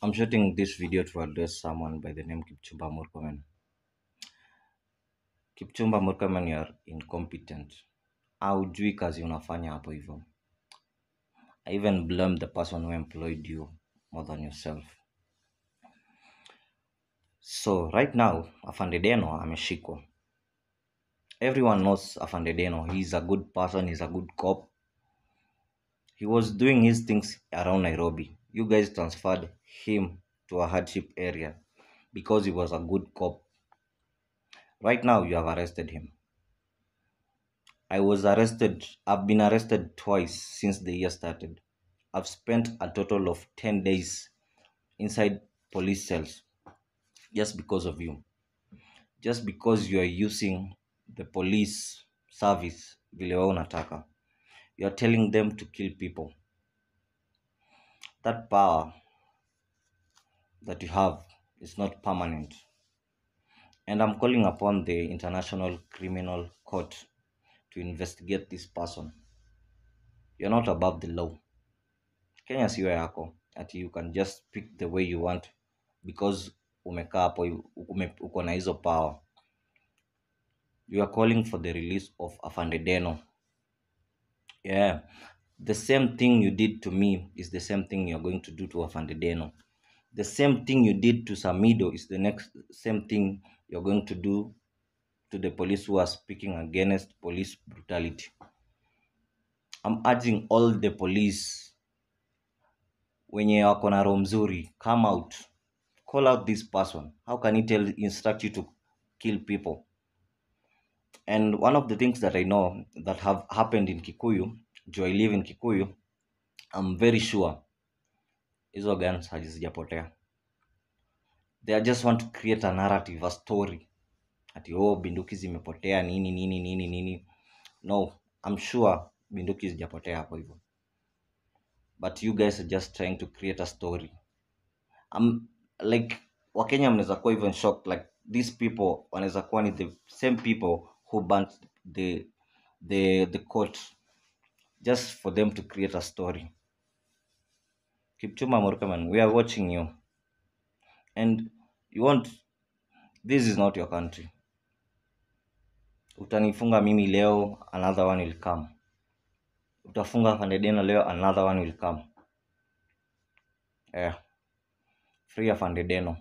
I'm shooting this video to address someone by the name Kipchumba Murkomen. Kipchumba Murkomen, you are incompetent. Haujui kazi unafanya hapo hivyo. I even blame the person who employed you more than yourself. So right now, Afande Deno ameshikwa. Everyone knows Afande Deno. He's a good person, he's a good cop. He was doing his things around Nairobi. You guys transferred him to a hardship area because he was a good cop. Right now, you have arrested him. I've been arrested twice since the year started. I've spent a total of 10 days inside police cells just because of you. Just because you are using the police service vile wewe unataka. You are telling them to kill people. That power that you have is not permanent. And I'm calling upon the International Criminal Court to investigate this person. You're not above the law. Kenya siyo yako ati you can just speak the way you want because umekaa hapo uko na hizo power. You are calling for the release of Afande Deno. Yeah, the same thing you did to me is the same thing you're going to do to Afande Deno. The same thing you did to Samido is the same thing you're going to do to the police who are speaking against police brutality. I'm urging all the police wenye wako na roho mzuri, come out, call out this person. How can he instruct you to kill people? And one of the things that I know that have happened in Kikuyu, do I live in Kikuyu, I'm very sure hizo guns hazijapotea. They just want to create a narrative, a story. Ati binduki zimepotea nini. No, I'm sure binduki zijapotea hapo hivyo. But you guys are just trying to create a story. I'm like, Wakenya mnaweza kuwa even shocked, like these people wanaweza kuwa ni the same people who burnt the court just for them to create a story. Kipchumba Murkomen, we are watching you. And this is not your country. Utanifunga mimi leo, another one will come. Utafunga Afande Deno leo, another one will come. Yeah. Free Afande Deno.